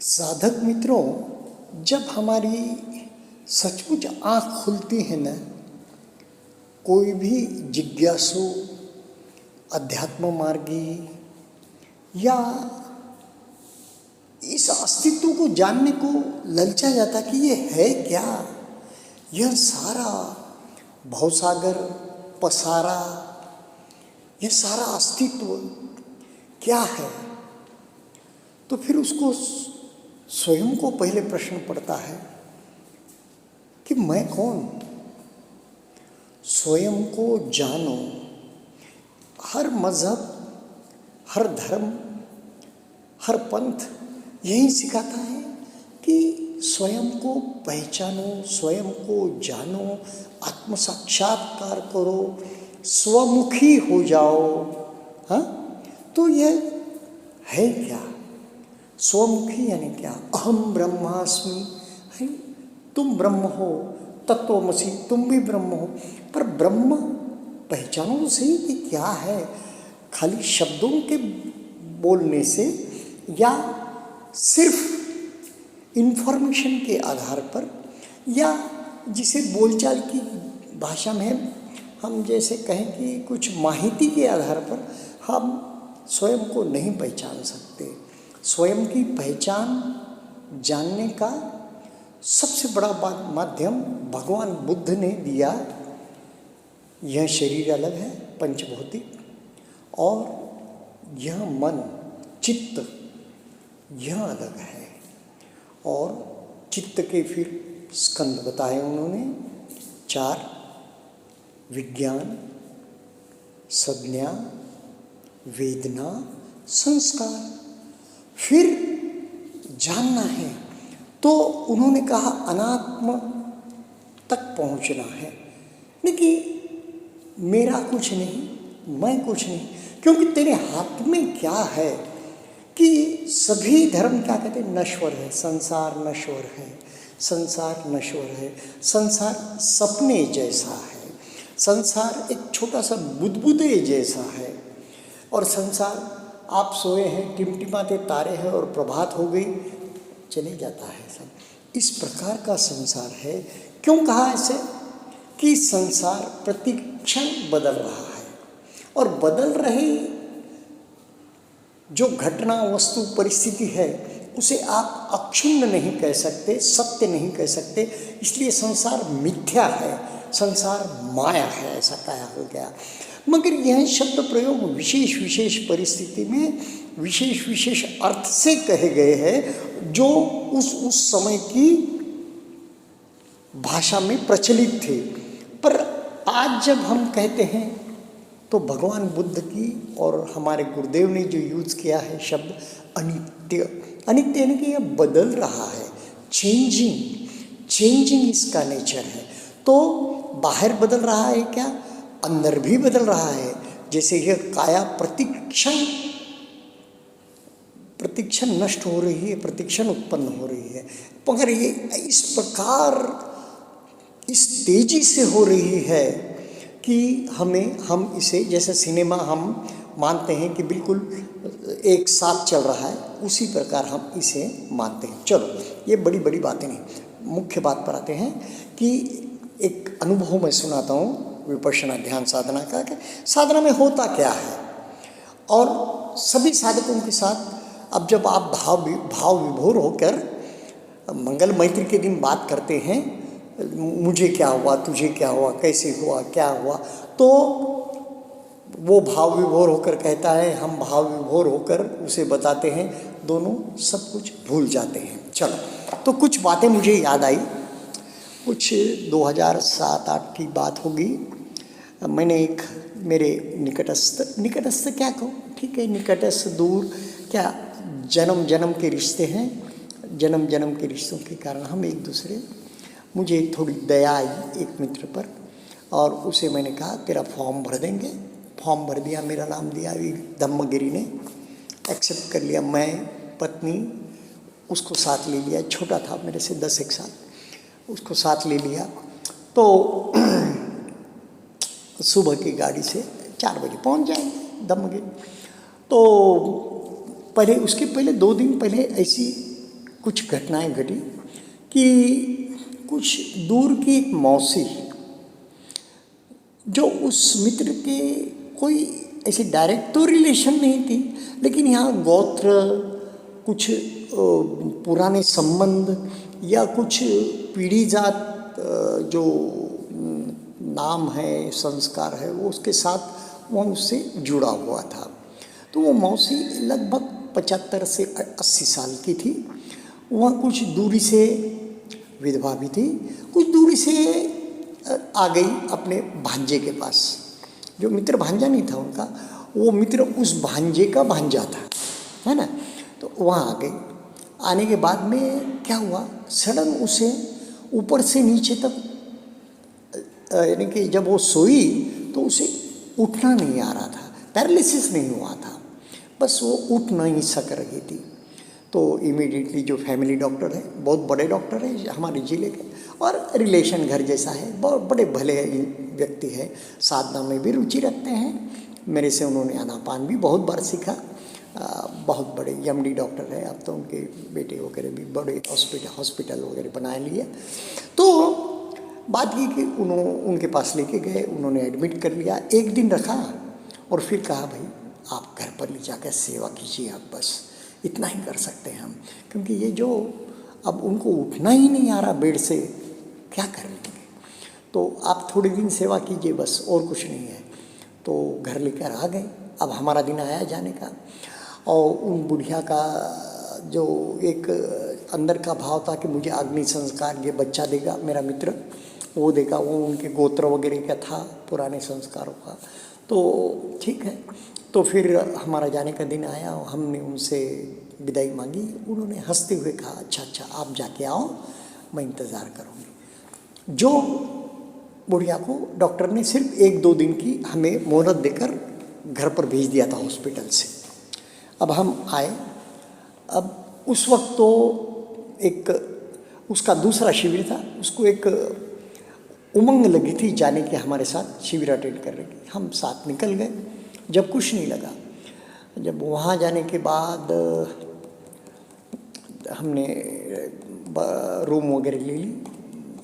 साधक मित्रों, जब हमारी सचमुच आँख खुलती है न, कोई भी जिज्ञासु, अध्यात्म मार्गी या इस अस्तित्व को जानने को ललचा जाता कि ये है क्या, यह सारा भवसागर पसारा, यह सारा अस्तित्व क्या है। तो फिर उसको स्वयं को पहले प्रश्न पड़ता है कि मैं कौन। स्वयं को जानो। हर मजहब, हर धर्म, हर पंथ यही सिखाता है कि स्वयं को पहचानो, स्वयं को जानो, आत्म साक्षात्कार करो, स्वमुखी हो जाओ। हाँ, तो यह है क्या स्वमुखी, यानी क्या? अहम ब्रह्मास्मि, है, तुम ब्रह्म हो, तत्वमसि, तुम भी ब्रह्म हो। पर ब्रह्म पहचानो तो सही कि क्या है। खाली शब्दों के बोलने से या सिर्फ इन्फॉर्मेशन के आधार पर, या जिसे बोलचाल की भाषा में हम जैसे कहें कि कुछ माहिती के आधार पर हम स्वयं को नहीं पहचान सकते। स्वयं की पहचान जानने का सबसे बड़ा माध्यम भगवान बुद्ध ने दिया। यह शरीर अलग है, पंचभौतिक, और यह मन, चित्त, यह अलग है। और चित्त के फिर स्कंद बताए उन्होंने 4: विज्ञान, संज्ञा, वेदना, संस्कार। फिर जानना है तो उन्होंने कहा अनात्म तक पहुंचना है। लेकिन मेरा कुछ नहीं, मैं कुछ नहीं, क्योंकि तेरे हाथ में क्या है कि सभी धर्म क्या कहते हैं? नश्वर है, संसार नश्वर है, संसार नश्वर है, संसार सपने जैसा है, संसार एक छोटा सा बुदबुदे जैसा है, और संसार आप सोए हैं, टिमटिमाते तारे हैं और प्रभात हो गई, चले जाता है सब। इस प्रकार का संसार है। क्यों कहा ऐसे? कि संसार प्रतिक्षण बदल रहा है, और बदल रही जो घटना, वस्तु, परिस्थिति है, उसे आप अक्षुण्ण नहीं कह सकते, सत्य नहीं कह सकते। इसलिए संसार मिथ्या है, संसार माया है, ऐसा कहा हो गया। मगर यह शब्द प्रयोग विशेष विशेष परिस्थिति में विशेष विशेष अर्थ से कहे गए हैं, जो उस समय की भाषा में प्रचलित थे। पर आज जब हम कहते हैं तो भगवान बुद्ध की और हमारे गुरुदेव ने जो यूज किया है शब्द अनित्य, अनित्य यानी कि यह बदल रहा है, चेंजिंग इसका नेचर है। तो बाहर बदल रहा है क्या? अंदर भी बदल रहा है। जैसे यह काया प्रतिक्षण नष्ट हो रही है, प्रतिक्षण उत्पन्न हो रही है, मगर ये इस प्रकार इस तेजी से हो रही है कि हम इसे, जैसे सिनेमा हम मानते हैं कि बिल्कुल एक साथ चल रहा है, उसी प्रकार हम इसे मानते हैं। चलो, ये बड़ी बड़ी बातें नहीं, मुख्य बात पर आते हैं कि एक अनुभव मैं सुनाता हूँ विपश्यना ध्यान साधना का, कि साधना में होता क्या है। और सभी साधकों के साथ अब जब आप भाव विभोर होकर मंगल मैत्री के दिन बात करते हैं, मुझे क्या हुआ, तुझे क्या हुआ, कैसे हुआ, क्या हुआ, तो वो भाव विभोर होकर कहता है, हम भाव विभोर होकर उसे बताते हैं, दोनों सब कुछ भूल जाते हैं। चलो, तो कुछ बातें मुझे याद आई, कुछ 2007-8 की बात होगी। मैंने एक मेरे निकटस्थ क्या कहूँ, ठीक है, निकटस्थ, दूर क्या, जन्म जन्म के रिश्ते हैं, जन्म जन्म के रिश्तों के कारण हम एक दूसरे, मुझे थोड़ी दया आई एक मित्र पर, और उसे मैंने कहा तेरा फॉर्म भर देंगे। फॉर्म भर दिया, मेरा नाम दिया, धम्मगिरी ने एक्सेप्ट कर लिया। मैं, पत्नी, उसको साथ ले लिया, छोटा था मेरे से 10-1 साल, उसको साथ ले लिया। तो सुबह की गाड़ी से 4 बजे पहुंच जाएंगे धम्मगिरी। तो उसके पहले 2 दिन पहले ऐसी कुछ घटनाएं घटी कि कुछ दूर की एक मौसी जो उस मित्र के कोई ऐसी डायरेक्ट तो रिलेशन नहीं थी, लेकिन यहाँ गोत्र, कुछ पुराने संबंध या कुछ पीढ़ी जात जो नाम है, संस्कार है, वो उसके साथ वो उससे जुड़ा हुआ था। तो वो मौसी लगभग 75 से 80 साल की थी। वह कुछ दूरी से विधवा भी थी, कुछ दूरी से आ गई अपने भांजे के पास। जो मित्र भांजा नहीं था उनका, वो मित्र उस भांजे का भांजा था, है ना। तो वहाँ आ गई। आने के बाद में क्या हुआ, सडन उसे ऊपर से नीचे तक, यानी कि जब वो सोई तो उसे उठना नहीं आ रहा था, पैरालिसिस नहीं हुआ था, बस वो उठ नहीं सक रही थी। तो इमीडिएटली जो फैमिली डॉक्टर है, बहुत बड़े डॉक्टर है हमारे ज़िले के, और रिलेशन घर जैसा है, बहुत बड़े भले व्यक्ति है, साधना में भी रुचि रखते हैं। मेरे से उन्होंने आनापान भी बहुत बार सीखा। बहुत बड़े एमडी डॉक्टर है, अब तो उनके बेटे वगैरह भी बड़े हॉस्पिटल वगैरह बना लिए। तो बात की कि उनके पास लेके गए, उन्होंने एडमिट कर लिया, एक दिन रखा और फिर कहा भाई आप घर पर ले जाकर सेवा कीजिए, आप बस इतना ही कर सकते हैं हम, क्योंकि ये जो अब उनको उठना ही नहीं आ रहा बेड से, क्या करेंगे, तो आप थोड़े दिन सेवा कीजिए बस, और कुछ नहीं है। तो घर लेकर आ गए। अब हमारा दिन आया जाने का, और उन बुढ़िया का जो एक अंदर का भाव था कि मुझे अग्नि संस्कार ये बच्चा देगा, मेरा मित्र वो देगा, वो उनके गोत्र वगैरह का था, पुराने संस्कारों का। तो ठीक है, तो फिर हमारा जाने का दिन आया, हमने उनसे विदाई मांगी। उन्होंने हंसते हुए कहा अच्छा आप जाके आओ, मैं इंतज़ार करूँगी। जो बुढ़िया को डॉक्टर ने सिर्फ 1-2 दिन की हमें मोहलत देकर घर पर भेज दिया था हॉस्पिटल से। अब हम आए। अब उस वक्त तो एक उसका दूसरा शिविर था, उसको एक उमंग लगी थी जाने की हमारे साथ शिविर अटेंड करने की। हम साथ निकल गए। जब कुछ नहीं लगा, जब वहाँ जाने के बाद हमने रूम वगैरह ले ली,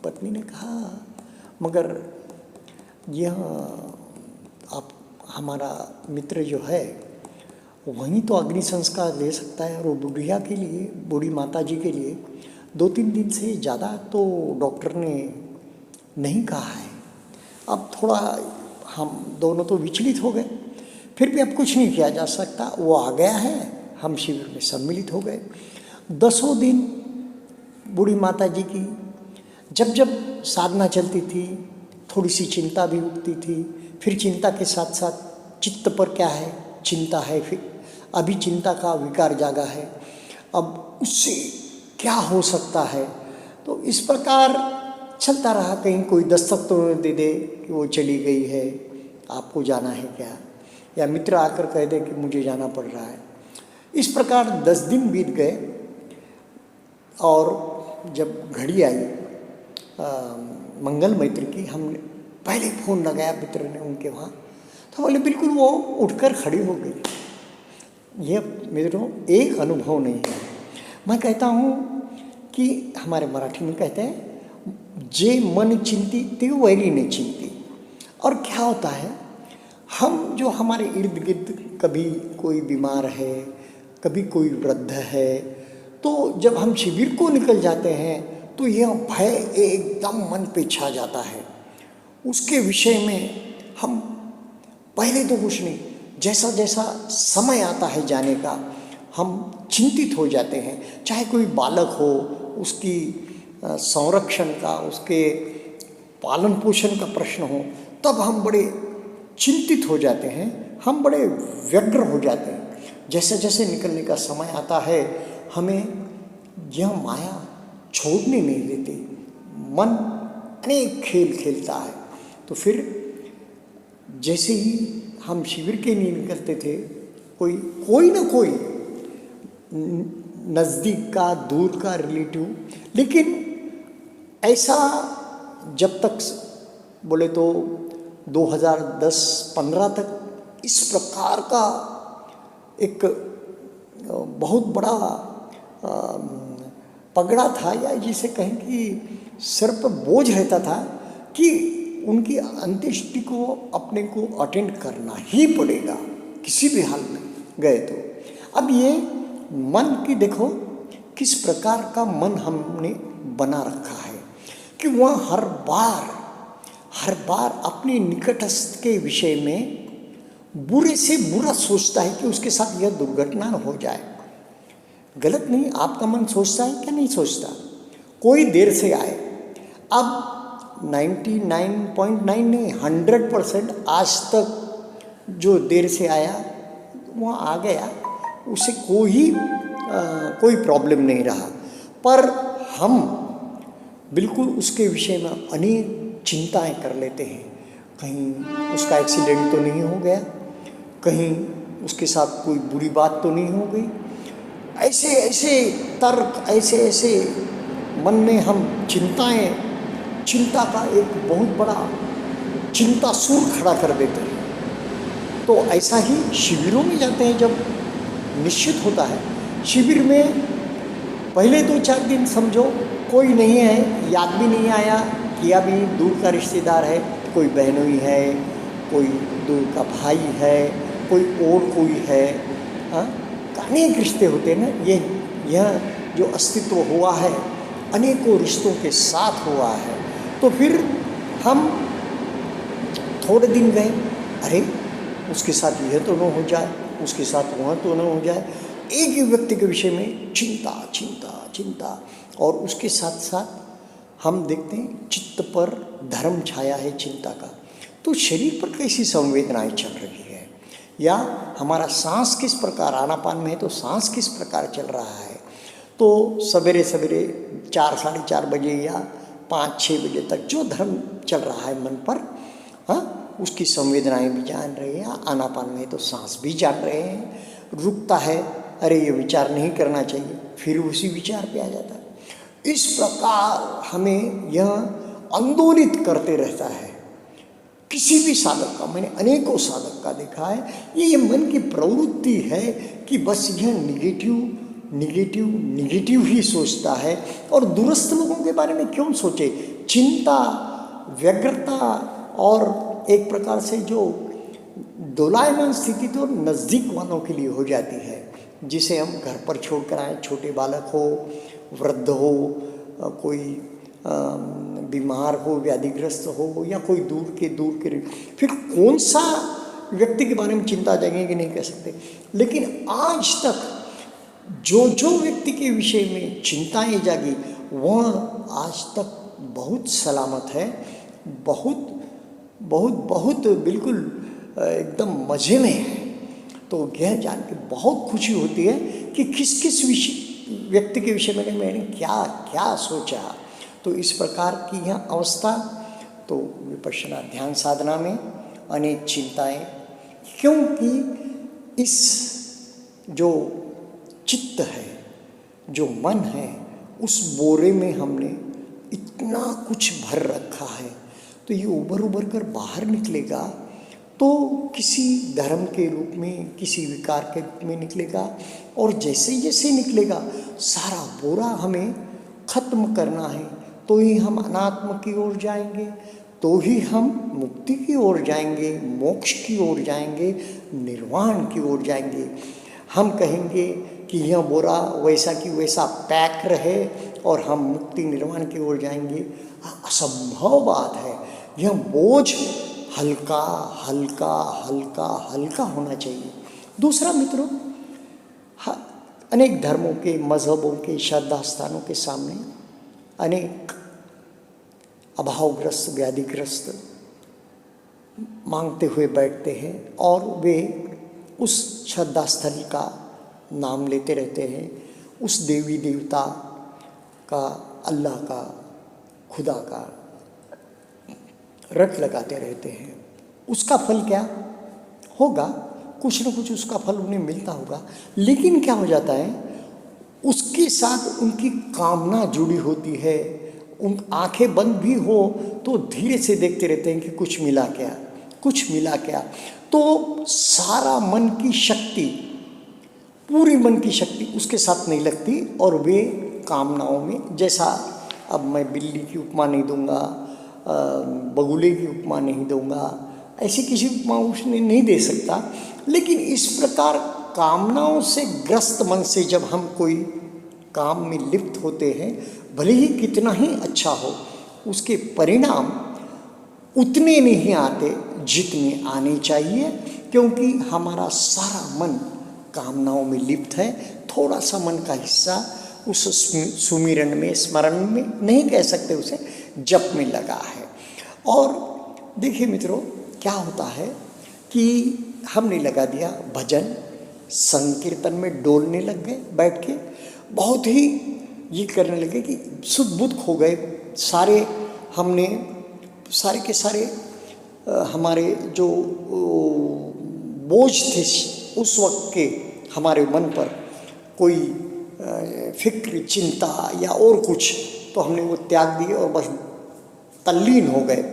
पत्नी ने कहा मगर यह आप हमारा मित्र जो है वहीं तो अग्नि संस्कार दे सकता है, और वो बुढ़िया के लिए, बूढ़ी माता जी के लिए 2-3 दिन से ज़्यादा तो डॉक्टर ने नहीं कहा है। अब थोड़ा हम दोनों तो विचलित हो गए, फिर भी अब कुछ नहीं किया जा सकता, वो आ गया है, हम शिविर में सम्मिलित हो गए। 10 दिन बूढ़ी माता जी की जब जब साधना चलती थी, थोड़ी सी चिंता भी उठती थी, फिर चिंता के साथ साथ चित्त पर क्या है, चिंता है, फिर अभी चिंता का विकार जागा है, अब उससे क्या हो सकता है। तो इस प्रकार चलता रहा। कहीं कोई दस्तक तो दे दे कि वो चली गई है, आपको जाना है क्या, या मित्र आकर कह दे कि मुझे जाना पड़ रहा है। इस प्रकार 10 दिन बीत गए, और जब घड़ी आई मंगल मैत्री की, हमने पहले फ़ोन लगाया मित्र ने उनके वहाँ, तो बोले बिल्कुल वो उठकर खड़ी हो गई। ये मित्रों एक अनुभव नहीं है। मैं कहता हूँ कि हमारे मराठी में कहते हैं जे मन चिंती ते वैरी ने चिंती। और क्या होता है, हम जो हमारे इर्द गिर्द कभी कोई बीमार है, कभी कोई वृद्ध है, तो जब हम शिविर को निकल जाते हैं तो यह भय एकदम मन पे छा जाता है। उसके विषय में हम पहले तो कुछ नहीं, जैसा जैसा समय आता है जाने का हम चिंतित हो जाते हैं। चाहे कोई बालक हो, उसकी संरक्षण का, उसके पालन पोषण का प्रश्न हो, तब हम बड़े चिंतित हो जाते हैं, हम बड़े व्यग्र हो जाते हैं। जैसे जैसे निकलने का समय आता है, हमें यह माया छोड़ने नहीं देती, मन अनेक खेल खेलता है। तो फिर जैसे ही हम शिविर के लिए निकलते थे, कोई ना कोई नज़दीक का, दूर का रिलेटिव, लेकिन ऐसा जब तक बोले तो 2010-15 तक इस प्रकार का एक बहुत बड़ा पगड़ा था, या जिसे कहें कि सिर पर बोझ रहता था कि उनकी अंत्येष्टि को अपने को अटेंड करना ही पड़ेगा किसी भी हाल में गए तो। अब ये मन की देखो किस प्रकार का मन हमने बना रखा है कि वह हर बार अपने निकटस्थ के विषय में बुरे से बुरा सोचता है कि उसके साथ यह दुर्घटना न हो जाए। गलत नहीं, आपका मन सोचता है क्या? नहीं सोचता। कोई देर से आए, अब 99.9 नहीं 100% आज तक जो देर से आया वह आ गया, उसे कोई प्रॉब्लम नहीं रहा। पर हम बिल्कुल उसके विषय में अनेक चिंताएं कर लेते हैं, कहीं उसका एक्सीडेंट तो नहीं हो गया, कहीं उसके साथ कोई बुरी बात तो नहीं हो गई। ऐसे ऐसे तर्क, ऐसे ऐसे मन में हम चिंता का एक बहुत बड़ा चिंता सुर खड़ा कर देते हैं। तो ऐसा ही शिविरों में जाते हैं, जब निश्चित होता है शिविर में पहले 2-4 दिन समझो कोई नहीं है, याद भी नहीं आया कि अभी दूर का रिश्तेदार है, कोई बहनोई है, कोई दूर का भाई है, कोई और कोई है। हाँ, अनेक रिश्ते होते हैं ना, यह जो अस्तित्व हुआ है अनेकों रिश्तों के साथ हुआ है। तो फिर हम थोड़े दिन गए, अरे उसके साथ यह तो न हो जाए, उसके साथ वह तो न हो जाए, एक ही व्यक्ति के विषय में चिंता। और उसके साथ साथ हम देखते हैं चित्त पर धर्म छाया है चिंता का। तो शरीर पर कैसी संवेदनाएं चल रही है, या हमारा सांस किस प्रकार, आनापान में है तो सांस किस प्रकार चल रहा है। तो सवेरे 4-4:30 बजे या 5-6 बजे तक जो धर्म चल रहा है मन पर, हाँ, उसकी संवेदनाएं भी जान रहे हैं। आनापान में तो सांस भी जान रहे हैं। रुकता है, अरे ये विचार नहीं करना चाहिए, फिर उसी विचार पे आ जाता है। इस प्रकार हमें यह आंदोलित करते रहता है। किसी भी साधक का, मैंने अनेकों साधक का देखा है, ये मन की प्रवृत्ति है कि बस यह निगेटिव ही सोचता है। और दूरस्थ लोगों के बारे में क्यों सोचे? चिंता, व्यग्रता और एक प्रकार से जो दोलायमान स्थिति तो नज़दीक वालों के लिए हो जाती है, जिसे हम घर पर छोड़कर आए, छोटे बालक हो, वृद्ध हो, कोई बीमार हो, व्याधिग्रस्त हो, या कोई दूर के फिर कौन सा व्यक्ति के बारे में चिंता जागेगी नहीं कह सकते। लेकिन आज तक जो व्यक्ति के विषय में चिंताएं जागी वह आज तक बहुत सलामत है, बहुत बिल्कुल एकदम मज़े में है। तो यह जान के बहुत खुशी होती है कि किस व्यक्ति के विषय में मैंने क्या सोचा। तो इस प्रकार की यह अवस्था, तो विपश्यना ध्यान साधना में अनेक चिंताएं, क्योंकि इस जो चित्त है, जो मन है, उस बोरे में हमने इतना कुछ भर रखा है। तो ये उभर कर बाहर निकलेगा तो किसी धर्म के रूप में, किसी विकार के रूप में निकलेगा। और जैसे जैसे निकलेगा सारा बोरा हमें खत्म करना है, तो ही हम अनात्म की ओर जाएंगे, तो ही हम मुक्ति की ओर जाएंगे, मोक्ष की ओर जाएंगे, निर्वाण की ओर जाएंगे। हम कहेंगे कि यह बोरा वैसा की वैसा पैक रहे और हम मुक्ति निर्वाण की ओर जाएंगे, असंभव बात है। यह बोझ हल्का होना चाहिए। दूसरा मित्रों, अनेक धर्मों के, मजहबों के, श्रद्धा स्थानों के सामने अनेक अभावग्रस्त, व्याधिग्रस्त मांगते हुए बैठते हैं और वे उस श्रद्धा स्थल का नाम लेते रहते हैं, उस देवी देवता का, अल्लाह का, खुदा का रट लगाते रहते हैं। उसका फल क्या होगा? कुछ न कुछ उसका फल उन्हें मिलता होगा। लेकिन क्या हो जाता है, उसके साथ उनकी कामना जुड़ी होती है। उन आंखें बंद भी हो तो धीरे से देखते रहते हैं कि कुछ मिला क्या। तो सारा मन की शक्ति, पूरी मन की शक्ति उसके साथ नहीं लगती और वे कामनाओं में, जैसा अब मैं बिल्ली की उपमा नहीं दूंगा, बगुले की उपमा नहीं दूंगा, ऐसी किसी उपमा उसने नहीं दे सकता। लेकिन इस प्रकार कामनाओं से ग्रस्त मन से जब हम कोई काम में लिप्त होते हैं, भले ही कितना ही अच्छा हो, उसके परिणाम उतने नहीं आते जितने आने चाहिए, क्योंकि हमारा सारा मन कामनाओं में लिप्त है। थोड़ा सा मन का हिस्सा उस सुमिरन में, स्मरण में, नहीं कह सकते उसे, जप में लगा है। और देखिए मित्रों, क्या होता है कि हमने लगा दिया भजन, संकीर्तन में डोलने लग गए, बैठ के बहुत ही ये करने लगे कि सुध बुध खो गए सारे। हमने सारे के सारे हमारे जो बोझ थे उस वक्त के हमारे मन पर, कोई फिक्र, चिंता या और कुछ, तो हमने वो त्याग दिए और बस तल्लीन हो गए,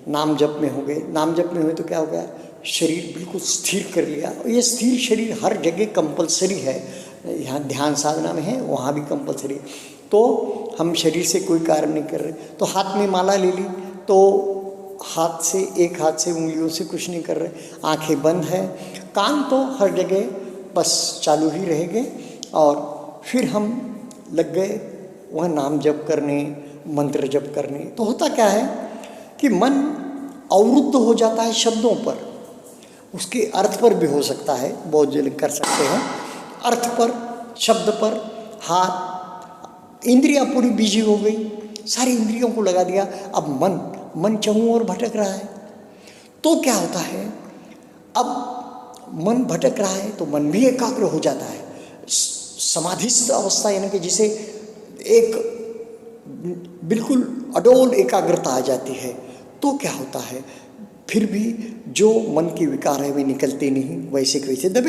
नाम जप में हो गए। नाम जप में हुए तो क्या हो गया, शरीर बिल्कुल स्थिर कर लिया। और ये स्थिर शरीर हर जगह कंपलसरी है, यहाँ ध्यान साधना में है, वहाँ भी कंपलसरी है। तो हम शरीर से कोई कार्य नहीं कर रहे, तो हाथ में माला ले ली, तो हाथ से, एक हाथ से उंगलियों से कुछ नहीं कर रहे, आंखें बंद है, कान तो हर जगह बस चालू ही रहेंगे। और फिर हम लग गए वह नाम जप करने, मंत्र जप करने। तो होता क्या है कि मन अवरुद्ध हो जाता है शब्दों पर, उसके अर्थ पर भी हो सकता है, बहुत जल्द कर सकते हैं, अर्थ पर, शब्द पर, हाथ, इंद्रियां पूरी बिजी हो गई, सारी इंद्रियों को लगा दिया। अब मन चहुं ओर भटक रहा है। तो क्या होता है, अब मन भटक रहा है तो मन भी एकाग्र हो जाता है, समाधिस्थ अवस्था, यानी कि जिसे एक बिल्कुल अडोल एकाग्रता आ जाती है। तो क्या होता है, फिर भी जो मन के विकार है वे निकलते नहीं, वैसे के वैसे दबे